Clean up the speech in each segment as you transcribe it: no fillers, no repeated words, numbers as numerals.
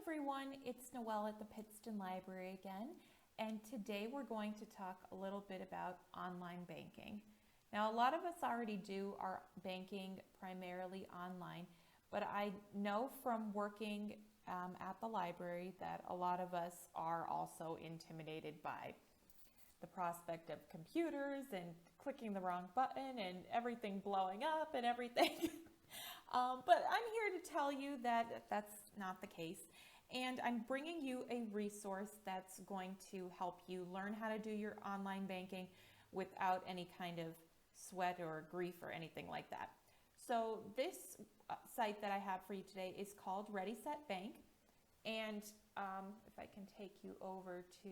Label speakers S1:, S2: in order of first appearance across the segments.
S1: everyone, it's Noelle at the Pittston Library again, and today we're going to talk a little bit about online banking. Now, a lot of us already do our banking primarily online, but I know from working at the library that a lot of us are also intimidated by the prospect of computers and clicking the wrong button and everything blowing up and everything. But I'm here to tell you that that's not the case. And I'm bringing you a resource that's going to help you learn how to do your online banking without any kind of sweat or grief or anything like that. So this site that I have for you today is called Ready Set Bank. And if I can take you over to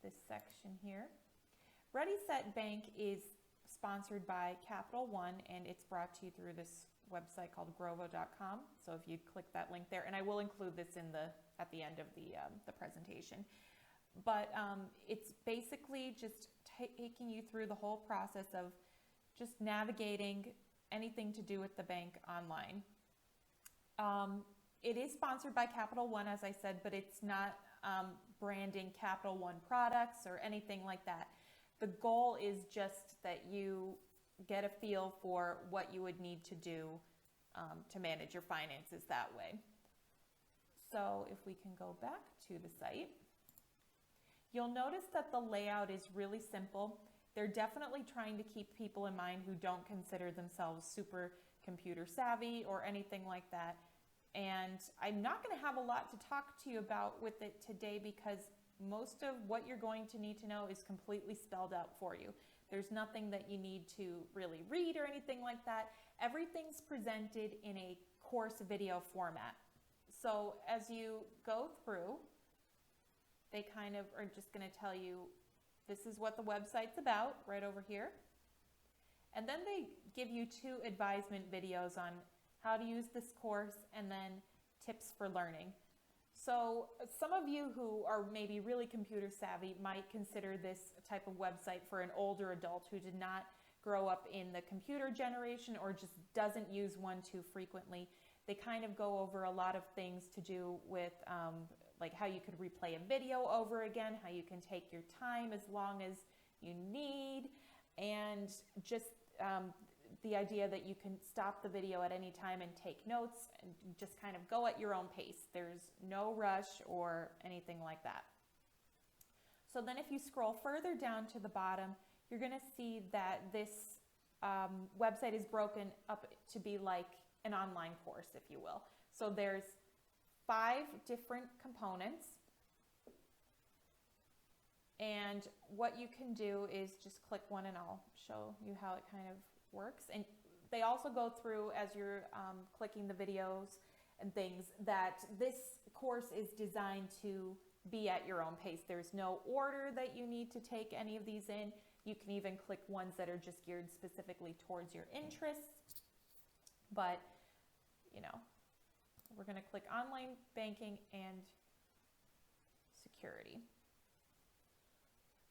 S1: this section here. Ready Set Bank is sponsored by Capital One, and it's brought to you through this website called grovo.com. So if you click that link there, and I will include this in at the end of the presentation. But it's basically just taking you through the whole process of just navigating anything to do with the bank online. It is sponsored by Capital One, as I said, but it's not branding Capital One products or anything like that. The goal is just that you get a feel for what you would need to do to manage your finances that way. So if we can go back to the site, you'll notice that the layout is really simple. They're definitely trying to keep people in mind who don't consider themselves super computer savvy or anything like that. And I'm not going to have a lot to talk to you about with it today because most of what you're going to need to know is completely spelled out for you. There's nothing that you need to really read or anything like that. Everything's presented in a course video format. So as you go through, they kind of are just going to tell you this is what the website's about right over here. And then they give you 2 advisement videos on how to use this course and then tips for learning. So some of you who are maybe really computer savvy might consider this type of website for an older adult who did not grow up in the computer generation or just doesn't use one too frequently. They kind of go over a lot of things to do with like how you could replay a video over again, how you can take your time as long as you need, and just the idea that you can stop the video at any time and take notes and just kind of go at your own pace. There's no rush or anything like that. So then if you scroll further down to the bottom, you're going to see that this website is broken up to be like an online course, if you will. So there's 5 different components. And what you can do is just click one and I'll show you how it kind of works. And they also go through, as you're clicking the videos and things, that this course is designed to be at your own pace. There's no order that you need to take any of these in. You can even click ones that are just geared specifically towards your interests. But, you know, we're going to click online banking and security.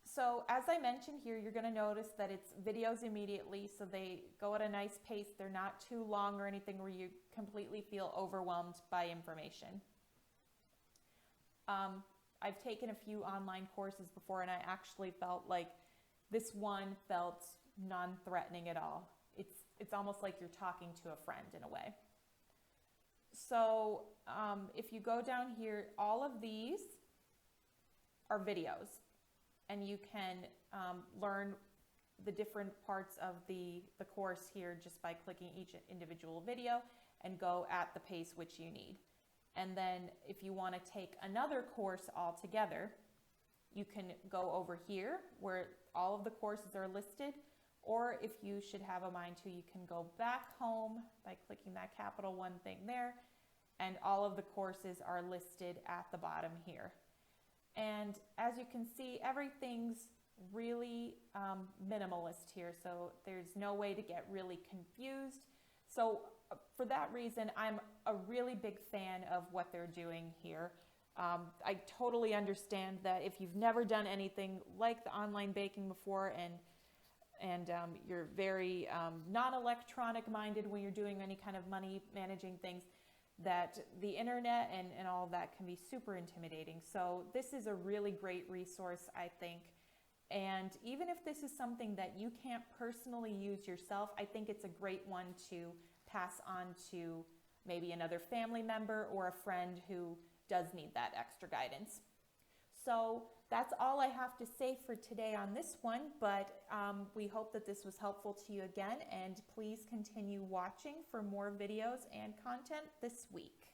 S1: So as I mentioned here, you're going to notice that it's videos immediately, so they go at a nice pace. They're not too long or anything where you completely feel overwhelmed by information. I've taken a few online courses before and I actually felt like this one felt non-threatening at all. It's almost like you're talking to a friend in a way. So if you go down here, all of these are videos. And you can learn the different parts of the course here just by clicking each individual video and go at the pace which you need. And then if you want to take another course altogether, you can go over here where all of the courses are listed, or if you should have a mind to, you can go back home by clicking that Capital One thing there, and all of the courses are listed at the bottom here. And as you can see, everything's really minimalist here, so there's no way to get really confused. So for that reason, I'm a really big fan of what they're doing here. I totally understand that if you've never done anything like the online banking before and you're very non-electronic minded when you're doing any kind of money managing things, that the internet and all of that can be super intimidating. So this is a really great resource, I think. And even if this is something that you can't personally use yourself, I think it's a great one to pass on to maybe another family member or a friend who does need that extra guidance. So that's all I have to say for today on this one, but we hope that this was helpful to you again, and please continue watching for more videos and content this week.